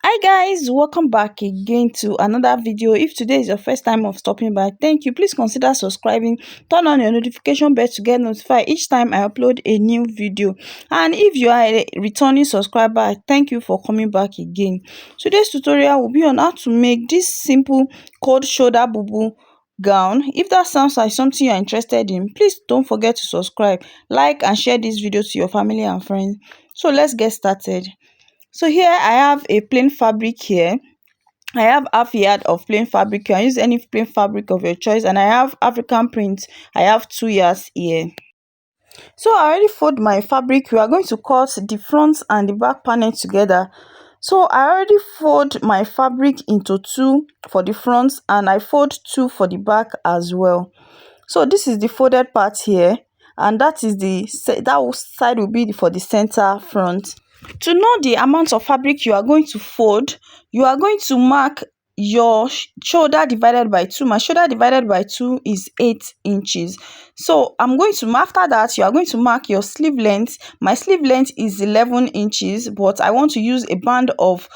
Hi guys, welcome back again to another video. If today is your first time of stopping by, thank you. Please consider subscribing, turn on your notification bell to get notified each time I upload a new video. And if you are a returning subscriber, thank you for coming back again. Today's tutorial will be on how to make this simple cold shoulder bubu gown. If that sounds like something you're interested in, please don't forget to subscribe, like and share this video to your family and friends. So let's get started. So here I have a plain fabric here. I have half yard of plain fabric. You can use any plain fabric of your choice. And I have African print. I have 2 yards here. So I already fold my fabric. We are going to cut the front and the back panel together. So I already fold my fabric into two for the front and I fold two for the back as well. So this is the folded part here, and that side will be for the center front. To know the amount of fabric you are going to fold, you are going to mark your shoulder divided by 2. My shoulder divided by 2 is 8 inches. So I'm going to, after that, you are going to mark your sleeve length. My sleeve length is 11 inches, but I want to use a band of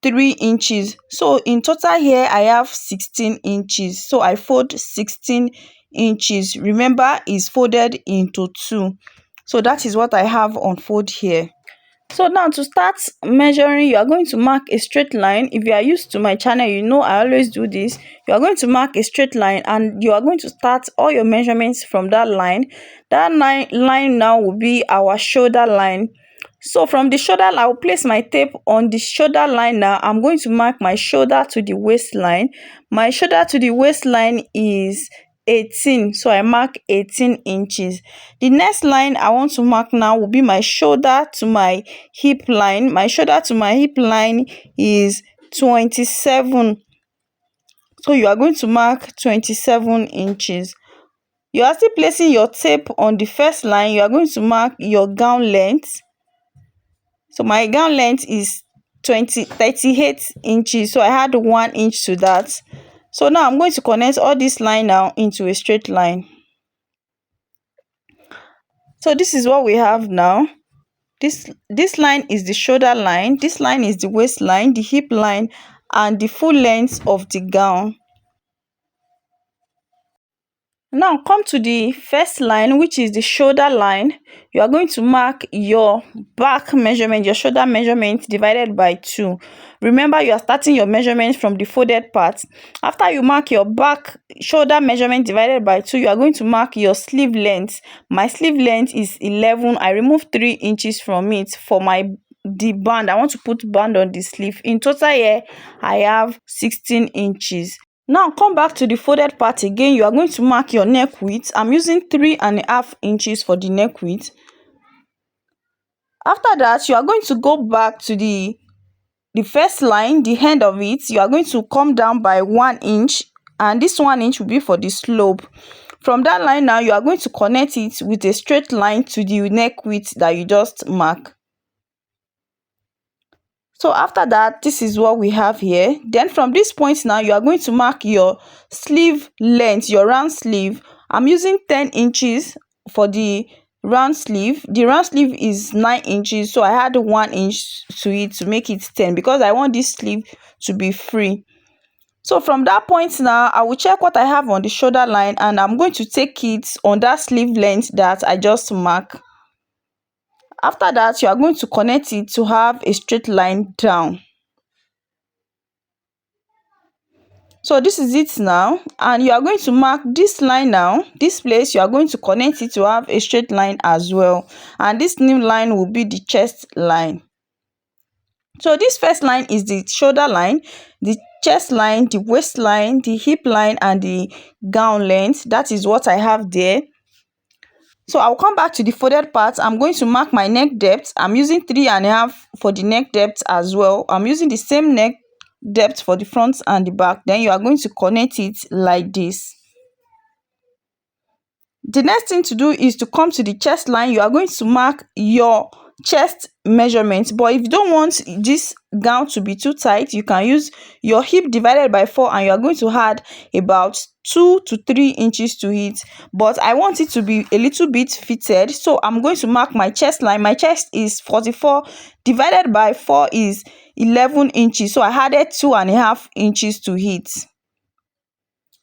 3 inches. So in total here, I have 16 inches. So I fold 16 inches. Remember, is folded into 2. So that is what I have on fold here. So now to start measuring, you are going to mark a straight line. If you are used to my channel, you know I always do this. You are going to mark a straight line and you are going to start all your measurements from that line. That line now will be our shoulder line. So from the shoulder, I will place my tape on the shoulder line. Now I'm going to mark my shoulder to the waistline. My shoulder to the waistline is 18, so I mark 18 inches. The next line I want to mark now will be my shoulder to my hip line. My shoulder to my hip line is 27, so you are going to mark 27 inches. You are still placing your tape on the first line. You are going to mark your gown length. So my gown length is 38 inches, so I add 1 inch to that. So now I'm going to connect all this line now into a straight line. So this is what we have now. This line is the shoulder line, this line is the waistline, the hip line, and the full length of the gown. Now come to the first line, which is the shoulder line. You are going to mark your back measurement, your shoulder measurement divided by 2. Remember, you are starting your measurement from the folded part. After you mark your back shoulder measurement divided by 2, you are going to mark your sleeve length. My sleeve length is 11. I removed 3 inches from it for the band. I want to put band on the sleeve. In total here, I have 16 inches. Now come back to the folded part again. You are going to mark your neck width. I'm using 3.5 inches for the neck width. After that, you are going to go back to the first line, the end of it. You are going to come down by 1 inch, and this 1 inch will be for the slope. From that line now, you are going to connect it with a straight line to the neck width that you just mark. So after that, this is what we have here. Then from this point now, you are going to mark your sleeve length, your round sleeve. I'm using 10 inches for the round sleeve. The round sleeve is 9 inches, so I add 1 inch to it to make it 10 because I want this sleeve to be free. So from that point now, I will check what I have on the shoulder line and I'm going to take it on that sleeve length that I just marked. After that, you are going to connect it to have a straight line down. So this is it now, and you are going to mark this line now. This place, you are going to connect it to have a straight line as well, and this new line will be the chest line. So this first line is the shoulder line, the chest line, the waistline, the hip line, and the gown length. That is what I have there. So I'll come back to the folded part. I'm going to mark my neck depth. I'm using 3.5 for the neck depth as well. I'm using the same neck depth for the front and the back. Then you are going to connect it like this. The next thing to do is to come to the chest line. You are going to mark your chest measurement, but if you don't want this gown to be too tight, you can use your hip divided by 4 and you are going to add about 2 to 3 inches to it. But I want it to be a little bit fitted, so I'm going to mark my chest line. My chest is 44 divided by 4 is 11 inches, so I added 2.5 inches to it.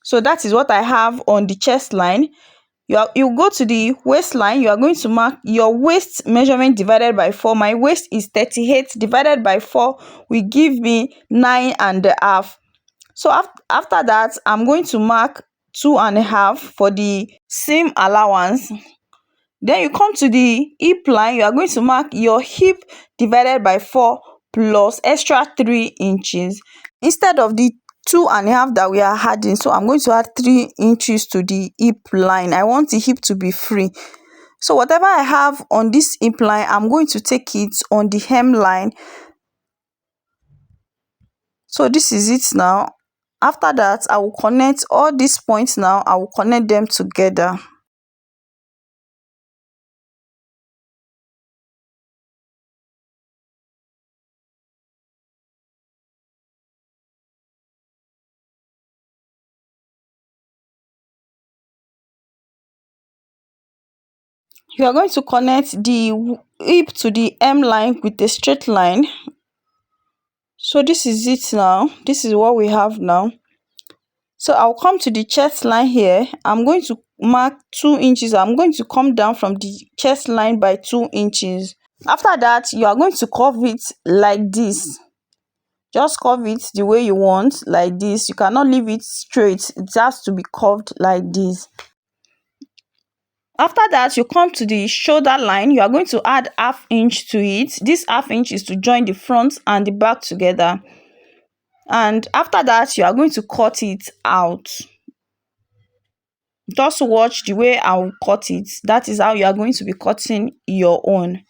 So that is what I have on the chest line. You go to the waistline. You are going to mark your waist measurement divided by 4. My waist is 38, divided by 4 will give me 9.5. So after that, I'm going to mark 2.5 for the seam allowance. Then you come to the hip line. You are going to mark your hip divided by 4 plus extra 3 inches instead of the 2.5 that we are adding. So I'm going to add 3 inches to the hip line. I want the hip to be free. So whatever I have on this hip line, I'm going to take it on the hem line. So this is it now. After that, I will connect all these points now. I will connect them together. You are going to connect the hip to the hem line with a straight line. So this is it now. This is what we have now. So I'll come to the chest line here. I'm going to mark 2 inches. I'm going to come down from the chest line by 2 inches. After that, you are going to curve it like this. Just curve it the way you want, like this. You cannot leave it straight. It has to be curved like this. After that, you come to the shoulder line. You are going to add ½ inch to it. This ½ inch is to join the front and the back together. And after that, you are going to cut it out. Just watch the way I will cut it. That is how you are going to be cutting your own.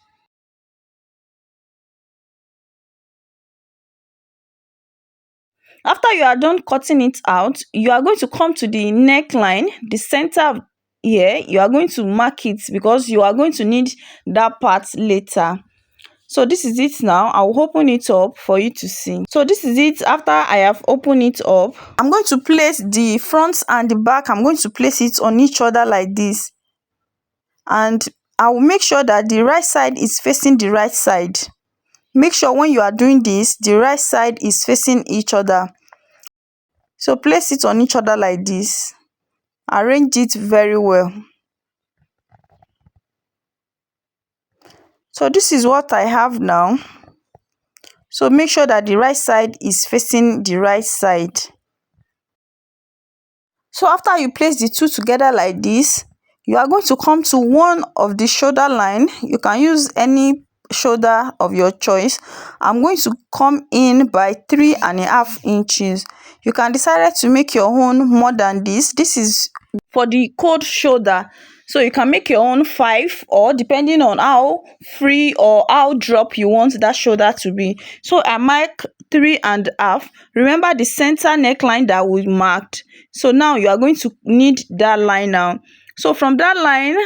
After you are done cutting it out, you are going to come to the neckline, the center here. You are going to mark it because you are going to need that part later. So this is it now. I will open it up for you to see. So this is it after I have opened it up. I'm going to place the front and the back. I'm going to place it on each other like this. And I will make sure that the right side is facing the right side. Make sure when you are doing this, the right side is facing each other. So place it on each other like this. Arrange it very well. So this is what I have now. So make sure that the right side is facing the right side. So after you place the two together like this, you are going to come to one of the shoulder line. You can use any shoulder of your choice. I'm going to come in by 3.5 inches. You can decide to make your own more than this. This is for the cold shoulder. So you can make your own 5, or depending on how free or how drop you want that shoulder to be. So I mark 3.5. Remember the center neckline that we marked. So now you are going to need that line now. So from that line,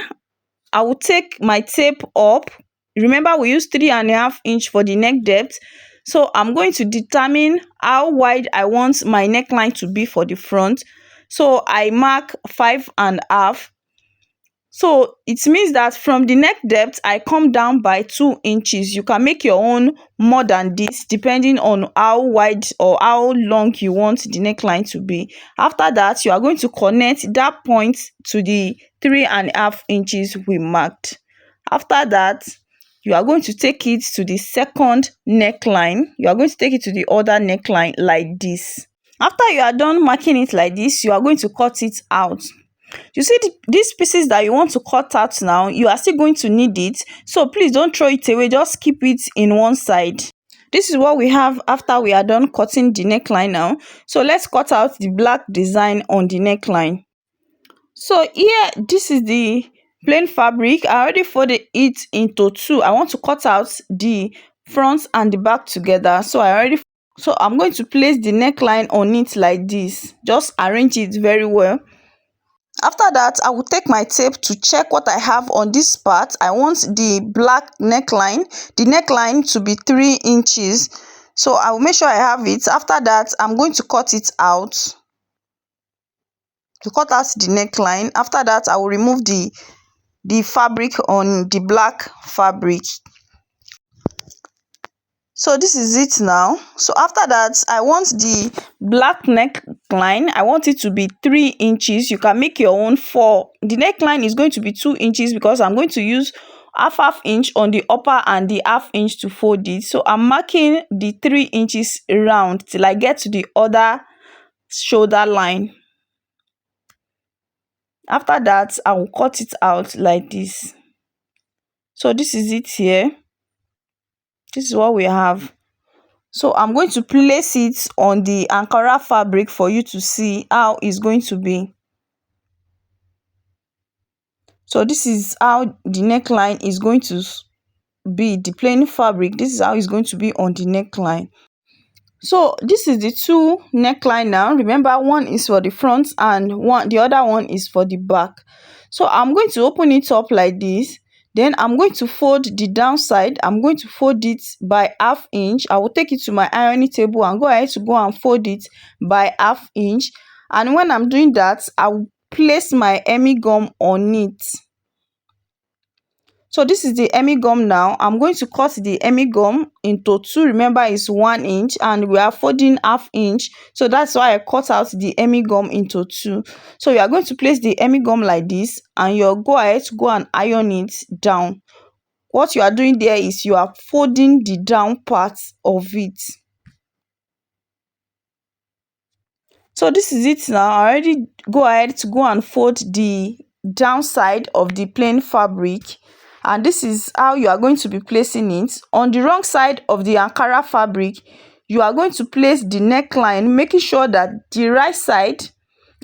I will take my tape up. Remember we used 3.5 inch for the neck depth. So I'm going to determine how wide I want my neckline to be for the front. So I mark 5.5. So it means that from the neck depth, I come down by 2 inches. You can make your own more than this depending on how wide or how long you want the neckline to be. After that, you are going to connect that point to the 3.5 inches we marked. After that, you are going to take it to the second neckline. You are going to take it to the other neckline like this. After you are done marking it like this, you are going to cut it out. You see these pieces that you want to cut out now, you are still going to need it. So please don't throw it away. Just keep it in one side. This is what we have after we are done cutting the neckline now. So let's cut out the black design on the neckline. So here, this is the plain fabric. I already folded it into 2. I want to cut out the front and the back together. So I'm going to place the neckline on it like this. Just arrange it very well. After that, I will take my tape to check what I have on this part. I want the black neckline, the neckline to be 3 inches. So I will make sure I have it. After that, I'm going to cut it out. To cut out the neckline. After that, I will remove the fabric on the black fabric. So this is it now. So after that, I want the black neckline. I want it to be 3 inches. You can make your own 4. The neckline is going to be 2 inches because I'm going to use half inch on the upper and the half inch to fold it. So I'm marking the 3 inches round till I get to the other shoulder line. After that, I will cut it out like this. So this is it here. This is what we have. So I'm going to place it on the Ankara fabric for you to see how it's going to be. So this is how the neckline is going to be, the plain fabric. This is how it's going to be on the neckline. So this is the two neckline now. Remember, one is for the front and the other one is for the back. So I'm going to open it up like this. Then I'm going to fold the downside. I'm going to fold it by ½ inch. I will take it to my ironing table and go ahead to go and fold it by ½ inch. And when I'm doing that, I will place my hemi gum on it. So this is the hemi gum now. I'm going to cut the hemi gum into 2. Remember, it's 1 inch and we are folding ½ inch. So that's why I cut out the hemi gum into 2. So you are going to place the hemi gum like this and you'll go ahead to go and iron it down. What you are doing there is you are folding the down part of it. So this is it now. I already go ahead to go and fold the downside of the plain fabric, and this is how you are going to be placing it. On the wrong side of the Ankara fabric, you are going to place the neckline, making sure that the right side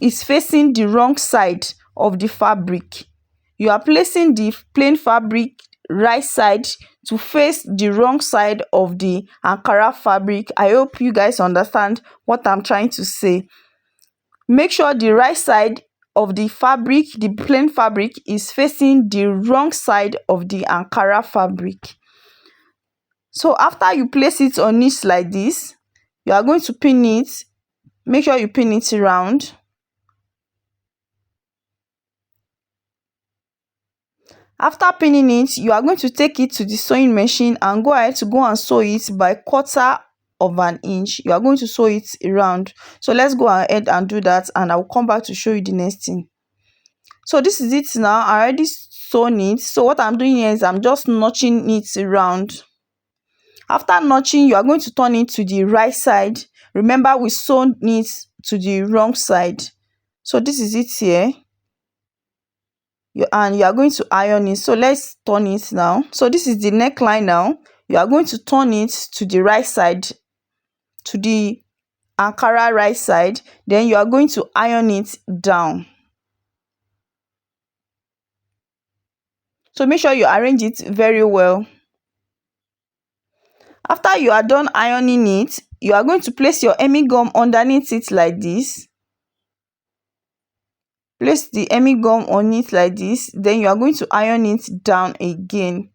is facing the wrong side of the fabric. You are placing the plain fabric right side to face the wrong side of the Ankara fabric. I hope you guys understand what I'm trying to say. Make sure the right side of the fabric, the plain fabric, is facing the wrong side of the Ankara fabric. So after you place it on it like this, you are going to pin it. Make sure you pin it round. After pinning it, you are going to take it to the sewing machine and go ahead to go and sew it by 1/4 inch. You are going to sew it around. So let's go ahead and do that, and I will come back to show you the next thing. So this is it now. I already sewn it. So what I'm doing here is I'm just notching it around. After notching, you are going to turn it to the right side. Remember, we sewn it to the wrong side. So this is it here. And you are going to iron it. So let's turn it now. So this is the neckline now. You are going to turn it to the right side, to the Ankara right side. Then you are going to iron it down. So make sure you arrange it very well. After you are done ironing it, you are going to place your hemi gum underneath it like this. Place the hemi gum on it like this. Then you are going to iron it down again.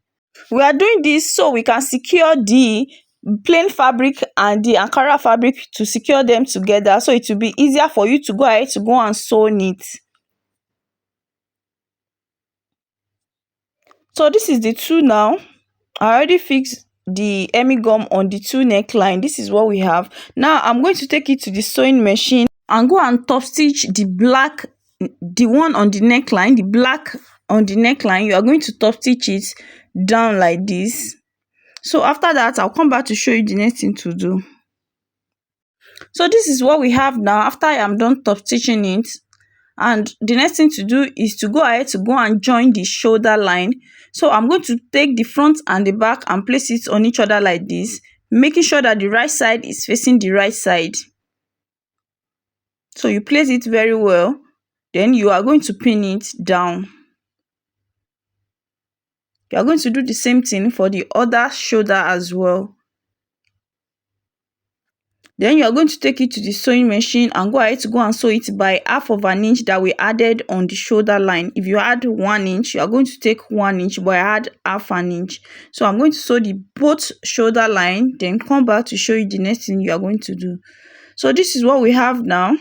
We are doing this so we can secure the plain fabric and the Ankara fabric, to secure them together, so it will be easier for you to go ahead to go and sew it. So this is the two now. I already fixed the hemi gum on the two neckline. This is what we have. Now I'm going to take it to the sewing machine and go and top stitch the black, the one on the neckline, the black on the neckline. You are going to top stitch it down like this. So after that, I'll come back to show you the next thing to do. So this is what we have now after I am done top stitching it. And the next thing to do is to go ahead to go and join the shoulder line. So I'm going to take the front and the back and place it on each other like this, making sure that the right side is facing the right side. So you place it very well. Then you are going to pin it down. You are going to do the same thing for the other shoulder as well. Then you are going to take it to the sewing machine and go ahead to go and sew it by ½ inch that we added on the shoulder line. If you add 1 inch, you are going to take 1 inch, but I add ½ inch. So I'm going to sew the both shoulder line, then come back to show you the next thing you are going to do. So this is what we have now.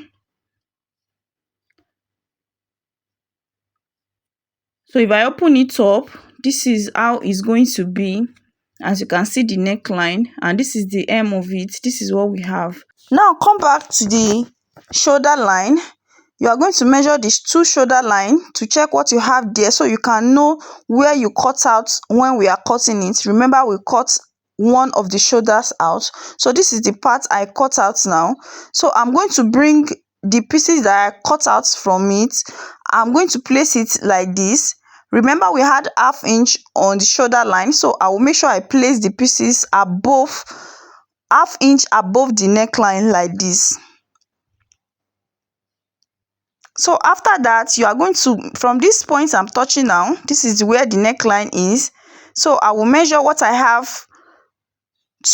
So if I open it up, this is how it's going to be. as you can see the neckline, and this is the hem of it. This is what we have. Now come back to the shoulder line. You are going to measure these two shoulder line to check what you have there, so you can know where you cut out when we are cutting it. Remember, we cut one of the shoulders out, so this is the part I cut out now. So I'm going to bring the pieces that I cut out from it. I'm going to place it like this. Remember, we had ½ inch on the shoulder line, so I will make sure I place the pieces above, ½ inch above the neckline like this. So after that, you are going to, from this point I'm touching now, this is where the neckline is. So I will measure what I have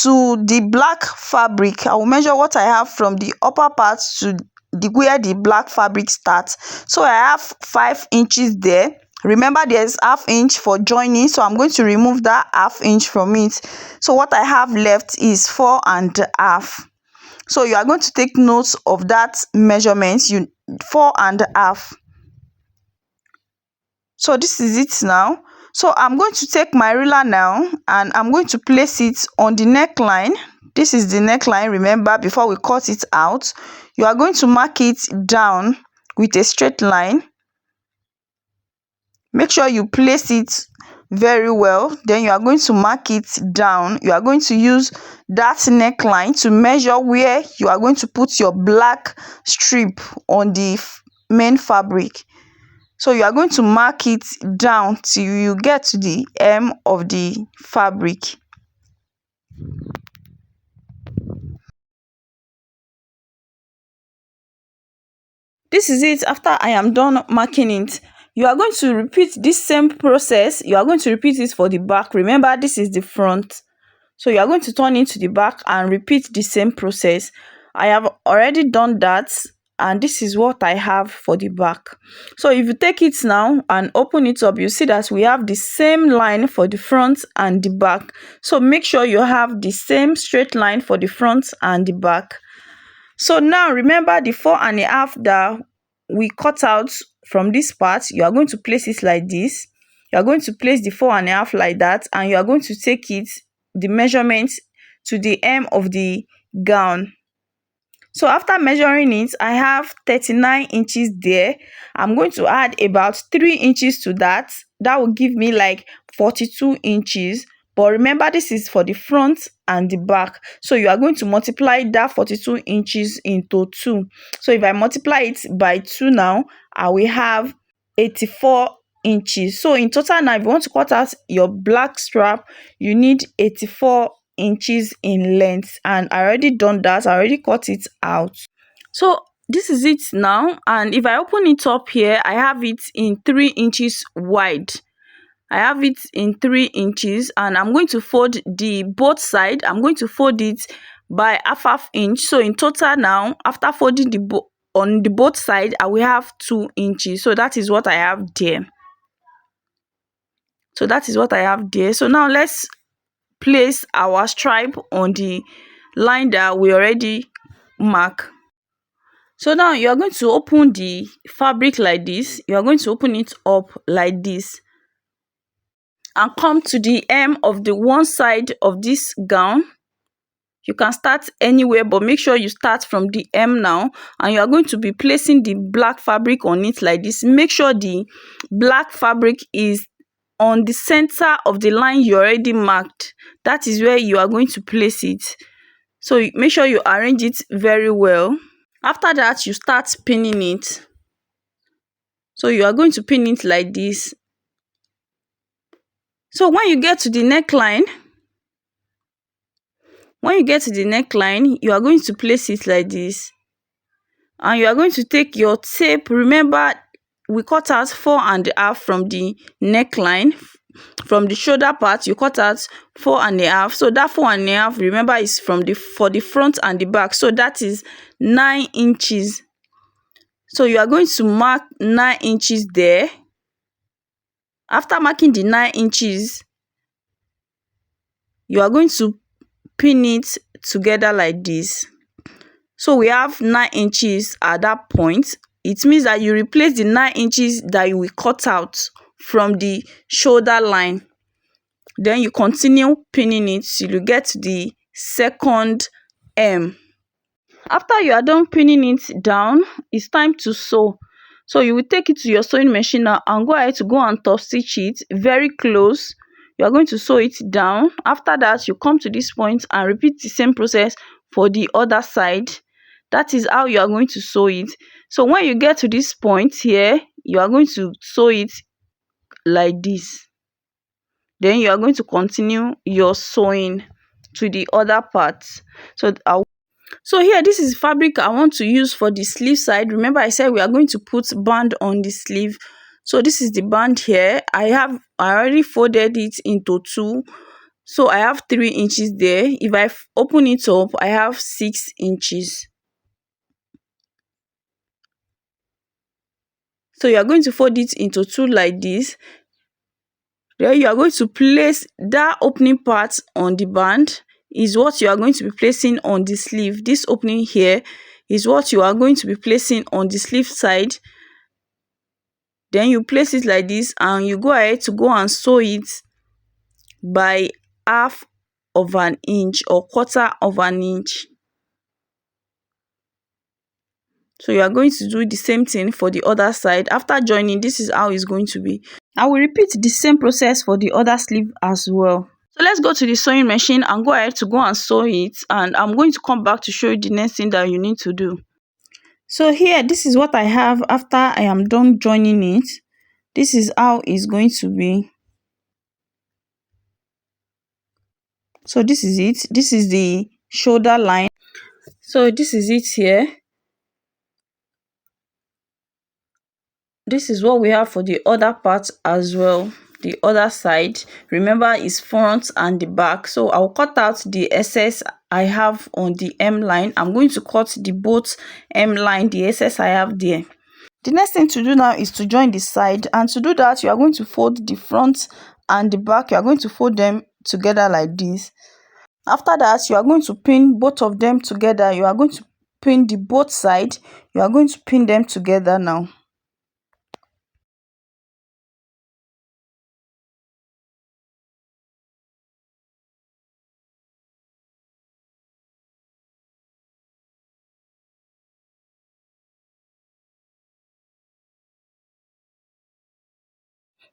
to the black fabric. I will measure what I have from the upper part to the where the black fabric starts. So I have 5 inches there. Remember, there's ½ inch for joining, so I'm going to remove that ½ inch from it. So what I have left is 4½ So you are going to take notes of that measurement. 4½ So this is it now. So I'm going to take my ruler now, and I'm going to place it on the neckline. This is the neckline. Remember, before we cut it out, you are going to mark it down with a straight line. Make sure you place it very well. Then you are going to mark it down. You are going to use that neckline to measure where you are going to put your black strip on the main fabric. So you are going to mark it down till you get to the hem of the fabric. This is it after I am done marking it. You are going to repeat this same process. You are going to repeat it for the back. Remember, this is the front. So you are going to turn it to the back and repeat the same process. I have already done that, and this is what I have for the back. So if you take it now and open it up, you see that we have the same line for the front and the back. So make sure you have the same straight line for the front and the back. So now remember the 4½ that we cut out from this part. You are going to place it like this. You are going to place the 4½ like that, and you are going to take it, the measurement, to the hem of the gown. So after measuring it, I have 39 inches there. I'm going to add about 3 inches to that. That will give me like 42 inches. But remember, this is for the front and the back. So you are going to multiply that 42 inches into 2. So if I multiply it by 2 now, I will have 84 inches. So in total now, if you want to cut out your black strap, you need 84 inches in length, and I already done that. I already cut it out. So this is it now, and if I open it up here, I have it in 3 inches wide. I have it in 3 inches, and I'm going to fold the both side. I'm going to fold it by ½ inch. So in total now, after folding on the both side, I will have 2 inches. So that is what I have there. So now let's place our stripe on the line that we already mark. So now you are going to open the fabric like this. You are going to open it up like this and come to the hem of the one side of this gown. You can start anywhere, but make sure you start from the hem now, and you are going to be placing the black fabric on it like this. Make sure the black fabric is on the center of the line you already marked. That is where you are going to place it. So make sure you arrange it very well. After that, you start pinning it. So you are going to pin it like this. So when you get to the neckline, you are going to place it like this, and you are going to take your tape. Remember, we cut out 4½ from the neckline. From the shoulder part, you cut out 4½. So that 4½, remember, is for the front and the back. So that is 9 inches. So you are going to mark 9 inches there. After marking the 9 inches, you are going to pin it together like this. So we have 9 inches at that point. It means that you replace the 9 inches that you will cut out from the shoulder line. Then you continue pinning it till you get to the second M. After you are done pinning it down, it's time to sew. So you will take it to your sewing machine now and go ahead to go and top stitch it very close. You are going to sew it down. After that, you come to this point and repeat the same process for the other side. That is how you are going to sew it. So when you get to this point here, you are going to sew it like this. Then you are going to continue your sewing to the other parts. So here, this is fabric I want to use for the sleeve side. Remember I said we are going to put band on the sleeve. So this is the band here. I already folded it into two. So I have 3 inches there. If I open it up, I have 6 inches. So you are going to fold it into two like this. Then you are going to place that opening part on the band is what you are going to be placing on the sleeve. This opening here is what you are going to be placing on the sleeve side. Then you place it like this and you go ahead to go and sew it by half of an inch or quarter of an inch. So you are going to do the same thing for the other side. After joining, this is how it's going to be. I will repeat the same process for the other sleeve as well. So let's go to the sewing machine and go ahead to go and sew it, and I'm going to come back to show you the next thing that you need to do. So here, this is what I have after I am done joining it. This is how it's going to be. So this is it. This is the shoulder line. So this is it here. This is what we have for the other part as well. The other side, remember, is front and the back. So I'll cut out the excess I have on the M line. I'm going to cut the both M line, the excess I have there. The next thing to do now is to join the side, and to do that you are going to fold the front and the back. You are going to fold them together like this. After that, you are going to pin both of them together. You are going to pin the both side. You are going to pin them together now.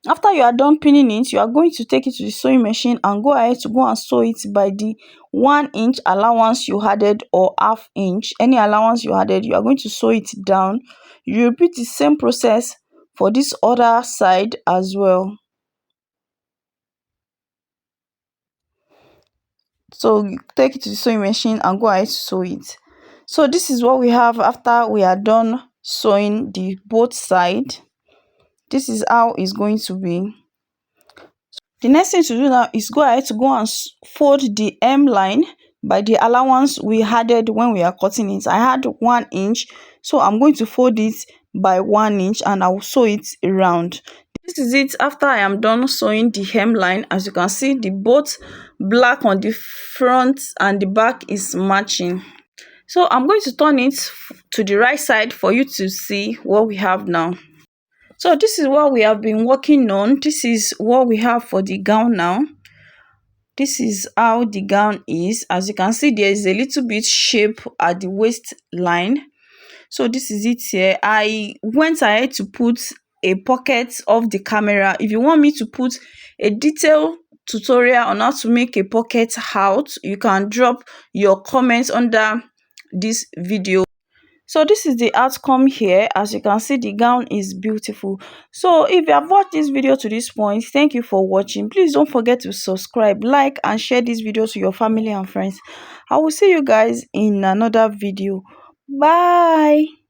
After you are done pinning it, you are going to take it to the sewing machine and go ahead to go and sew it by the 1 inch allowance you added or half inch. Any allowance you added, you are going to sew it down. You repeat the same process for this other side as well. So you take it to the sewing machine and go ahead to sew it. So this is what we have after we are done sewing the both side. This is how it's going to be. The next thing to do now is go ahead to go and fold the M line by the allowance we added when we are cutting it. I had 1 inch, so I'm going to fold it by 1 inch and I will sew it around. This is it after I am done sewing the hemline. As you can see, the both black on the front and the back is matching. So I'm going to turn it to the right side for you to see what we have now. So this is what we have been working on. This is what we have for the gown now. This is how the gown is. As you can see, there is a little bit shape at the waistline. So this is it here. I went ahead to put a pocket of the camera. If you want me to put a detailed tutorial on how to make a pocket out, you can drop your comments under this video. So this is the outcome here. As you can see, the gown is beautiful. So if you have watched this video to this point, thank you for watching. Please don't forget to subscribe, like, and share this video to your family and friends. I will see you guys in another video. Bye.